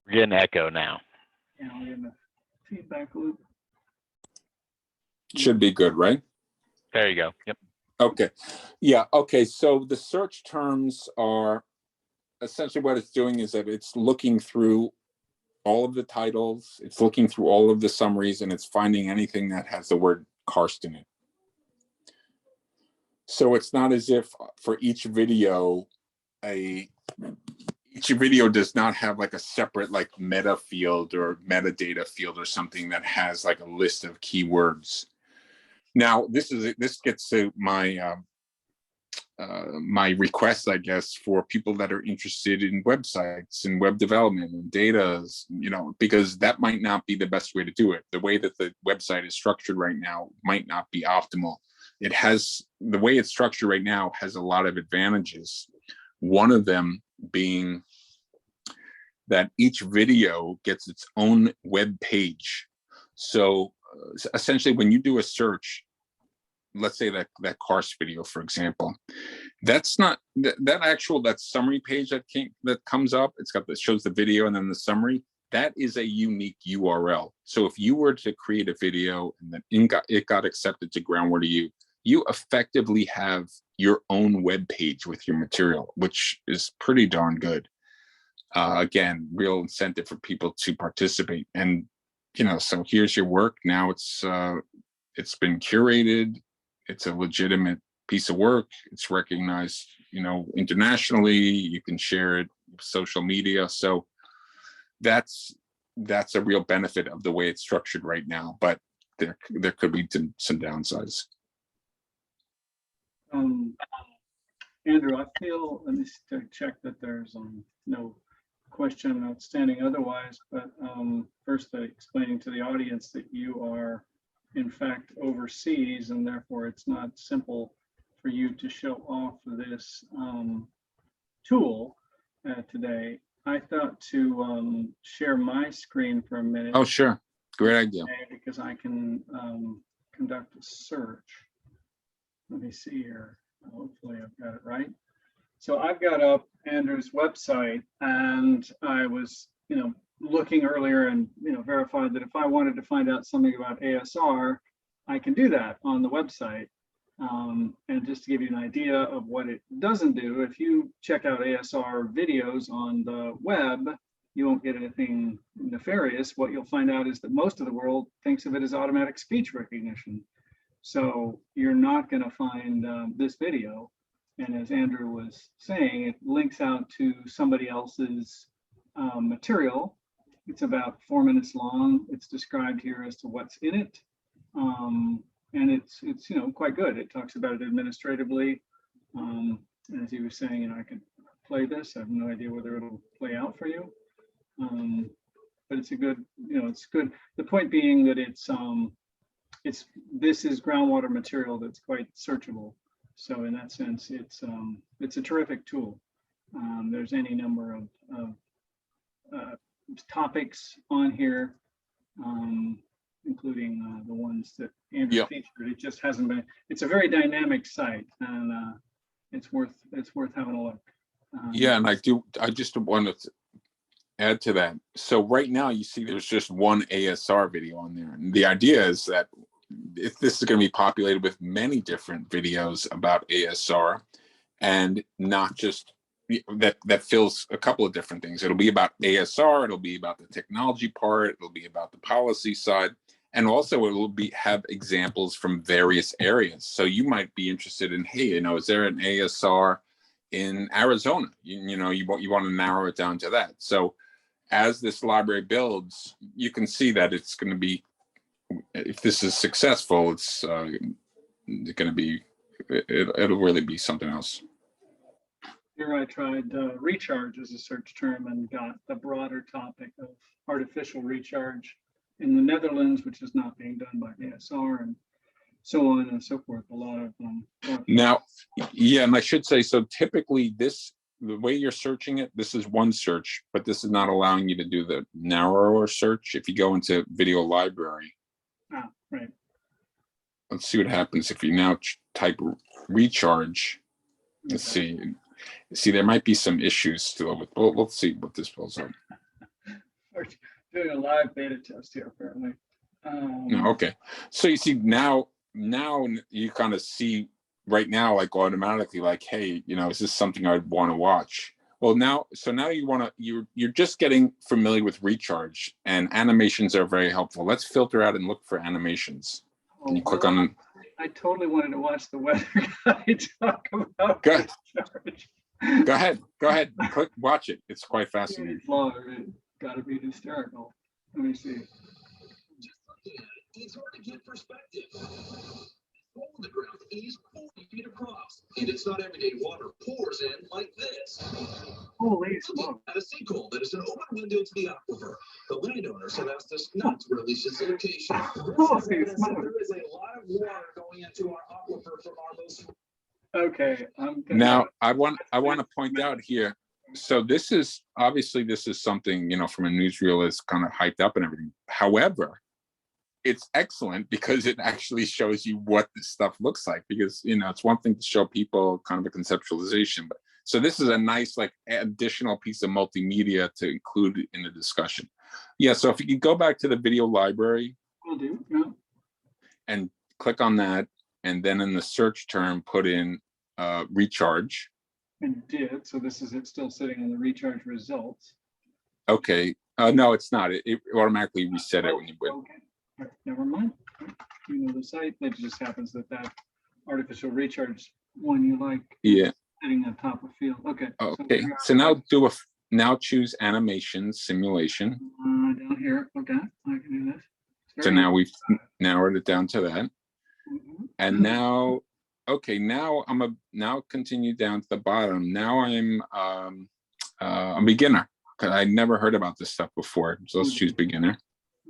We're getting echo now. Yeah, we're in the feedback loop. Should be good, right? There you go. Yep. Okay. Yeah. Okay. So the search terms are essentially what it's doing is that it's looking through all of the titles, it's looking through all of the summaries, and it's finding anything that has the word karst in it. So it's not as if for each video, each video does not have like a separate like meta field or metadata field or something that has like a list of keywords. Now, this gets to my my request, I guess, for people that are interested in websites and web development and data, you know, because that might not be the best way to do it. The way that the website is structured right now might not be optimal. It has, the way it's structured right now has a lot of advantages. One of them being that each video gets its own web page. So essentially when you do a search, let's say that karst video, for example, that's not that summary page that comes up. It's got that shows the video and then the summary. That is a unique URL. So if you were to create a video and then it got accepted to Groundwater U, you effectively have your own web page with your material, which is pretty darn good. Again, real incentive for people to participate. And you know, so here's your work. Now it's been curated. It's a legitimate piece of work. It's recognized, you know, internationally. You can share it with social media. So that's a real benefit of the way it's structured right now. But there could be some downsides. Andrew, I feel, let me check that there's no question outstanding otherwise, but first explaining to the audience that you are in fact overseas, and therefore it's not simple for you to show off this tool today. I thought to share my screen for a minute. Oh, sure. Great idea. Because I can conduct a search. Let me see here. Hopefully I've got it right. So I've got up Andrew's website, and I was, you know, looking earlier and, you know, verified that if I wanted to find out something about ASR, I can do that on the website. And just to give you an idea of what it doesn't do, if you check out ASR videos on the web, you won't get anything nefarious. What you'll find out is that most of the world thinks of it as automatic speech recognition. So you're not going to find this video. And as Andrew was saying, it links out to somebody else's material. It's about 4 minutes long. It's described here as to what's in it. And it's you know, quite good. It talks about it administratively. And as he was saying, you know, I could play this. I have no idea whether it'll play out for you. But it's a good, you know, it's good. The point being that this is groundwater material that's quite searchable. So in that sense, it's a terrific tool. There's any number of topics on here, including the ones that Andrew featured. It just hasn't been. It's a very dynamic site, and it's worth having a look. Yeah, and I just wanted to add to that. So right now, you see, there's just one ASR video on there, and the idea is that if this is going to be populated with many different videos about ASR, and not just that fills a couple of different things. It'll be about ASR, it'll be about the technology part, it'll be about the policy side, and also it will have examples from various areas. So you might be interested in, hey, you know, is there an ASR in Arizona? You know, you want to narrow it down to that. So as this library builds, you can see that it's going to be if this is successful, it's going to be, it'll really be something else. Here I tried recharge as a search term and got the broader topic of artificial recharge in the Netherlands, which is not being done by ASR and so on and so forth. A lot of Now, yeah, and I should say, so typically the way you're searching it, this is one search, but this is not allowing you to do the narrower search. If you go into video library, right. let's see what happens if you now type recharge. Let's Okay. see, there might be some still with, well, let's see what this pulls up. We're doing a live beta test here, apparently. No, okay. So you see now you kind of see right now, like automatically, like, hey, is this something I'd want to watch? Well, now you want to, you're just getting familiar with recharge, and animations are very helpful. Let's filter out and look for animations. Can you click on them? I totally wanted to watch the weather guy talk about Go recharge. Go ahead, click, watch it. It's quite fascinating. It's gotta be hysterical. Let me see. It's hard to get perspective. Hole in the ground is 40 feet across, and it's not everyday water pours in like this. Holy smoke. At a sinkhole that is an open window to the aquifer. The landowners have asked us not to release its location. There is a lot of water going into our aquifer from our most. Okay. Now I want to point out here. So this is something, from a newsreel is kind of hyped up and everything. However, it's excellent because it actually shows you what this stuff looks like, because it's one thing to show people kind of a conceptualization, but so this is a nice like additional piece of multimedia to include in the discussion. Yeah, so if you could go back to the video library, Will do. Yeah. and click on that, and then in the search term put in recharge. And did, so this is it still sitting in the recharge results. Okay, no, it's not. It automatically reset it when you went. Okay. All right, never mind. You know the site. It just happens that artificial recharge one you like. Yeah. Sitting on top of field. Okay. Okay. So now choose animation simulation. Down here. Okay, I can do this. So now we've narrowed it down to that. Mhm. And now, okay, now now continue down to the bottom. Now I'm a beginner, because I never heard about this stuff before. So let's choose beginner.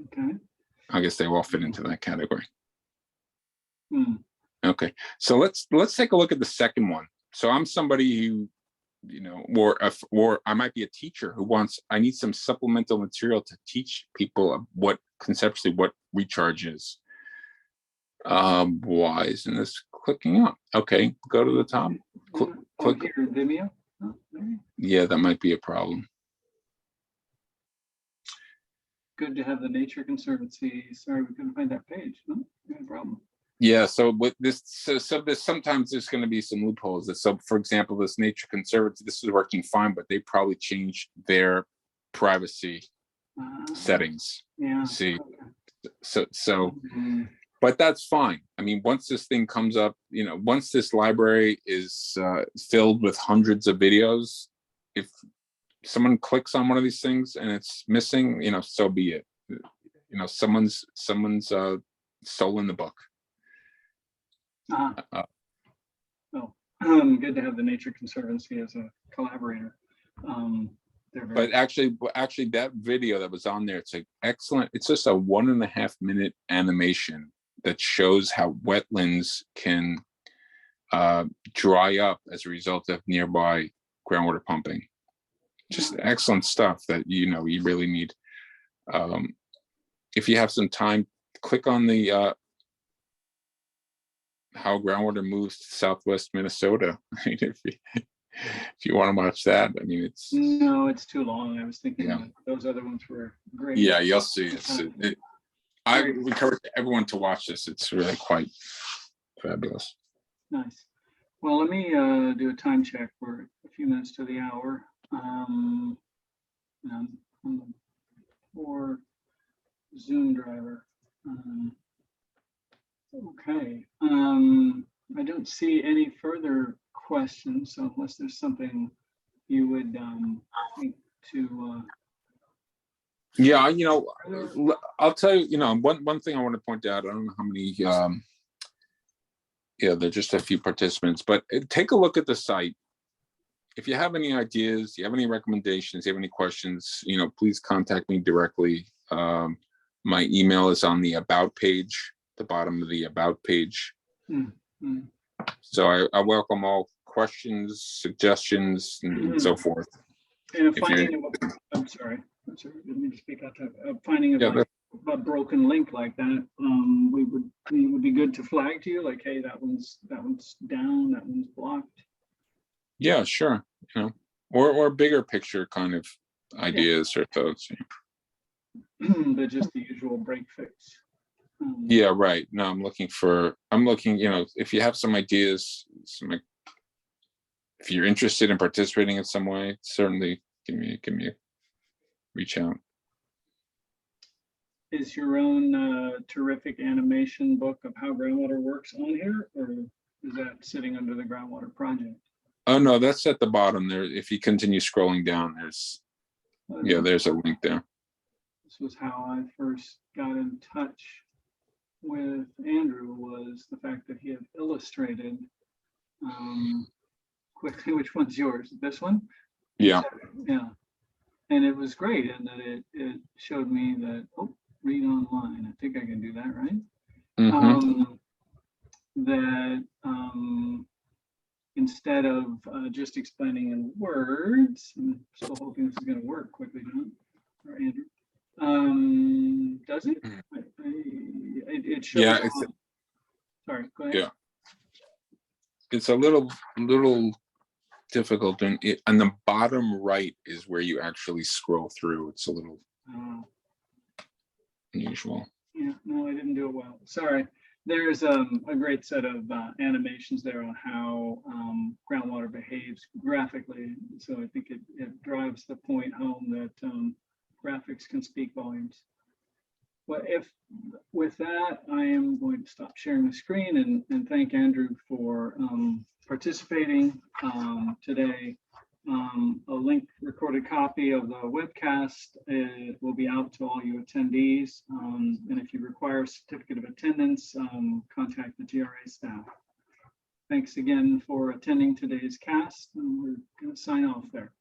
Okay. I guess they all fit into that category. Hmm. Okay, so let's take a look at the second one. So I'm somebody who, or I might be a teacher who I need some supplemental material to teach people conceptually what recharge is. Why isn't this clicking up? Okay, go to the top. Click here, Vimeo. Oh, maybe. Yeah, that might be a problem. Good to have the Nature Conservancy. Sorry, we couldn't find that page. No, no problem. Yeah, so with this, so there's sometimes there's going to be some loopholes. So, for example, this Nature Conservancy, this is working fine, but they probably changed their privacy settings. Yeah. See, okay. so, but that's fine. I mean, once this thing comes up, once this library is filled with hundreds of videos, if someone clicks on one of these things and it's missing, so be it. Someone's stolen the book. Good to have the Nature Conservancy as a collaborator. But actually that video that was on there, it's excellent. It's just a 1.5 minute animation that shows how wetlands can dry up as a result of nearby groundwater pumping. Just excellent stuff that you really need. If you have some time, click on the how groundwater moves to Southwest Minnesota. I mean, if you want to watch that, I mean, it's too long. I was thinking that those other ones were great. Yeah, you'll see. I encourage everyone to watch this. It's really quite fabulous. Nice. Well, let me do a time check. We're a few minutes to the hour. For Zoom driver. Okay. I don't see any further questions. So unless there's something you would think to Yeah, I'll tell you, one thing I want to point out, I don't know how many, there's just a few participants, but take a look at the site. If you have any ideas, you have any recommendations, you have any questions, please contact me directly. My email is on the About page, the bottom of the About page. Mm-hmm. So I welcome all questions, suggestions, and so forth. And If you're- I'm sorry, didn't mean to speak out of finding Yeah, a broken link like that, it would be good to flag to you, like, hey, that one's down, that one's blocked. Yeah, sure. Or bigger picture kind of ideas or thoughts. But just the usual break fix. Yeah, right. No, I'm looking, if you have some ideas, if you're interested in participating in some way, certainly give me reach out. Is your own terrific animation book of how groundwater works on here, or is that sitting under the groundwater project? Oh no, that's at the bottom there. If you continue scrolling down, there's a link there. This was how I first got in touch with Andrew, was the fact that he had illustrated quickly, which one's yours? This one? Yeah. Yeah. And it was great in that it showed me that, read online. I think I can do that, right? Mhm. Instead of just explaining in words, I'm still hoping this is going to work quickly, John or Andrew. Does it? It shows. Yeah, Sorry, go ahead. Yeah. It's a little difficult, and on the bottom right is where you actually scroll through. It's a little unusual. Yeah, no, I didn't do it well. Sorry. There's a great set of animations there on how groundwater behaves graphically. So I think it drives the point home that graphics can speak volumes. Well, with that, I am going to stop sharing my screen and thank Andrew for participating today. A link recorded copy of the webcast will be out to all you attendees. And if you require a certificate of attendance, contact the GRA staff. Thanks again for attending today's cast, and we're going to sign off there.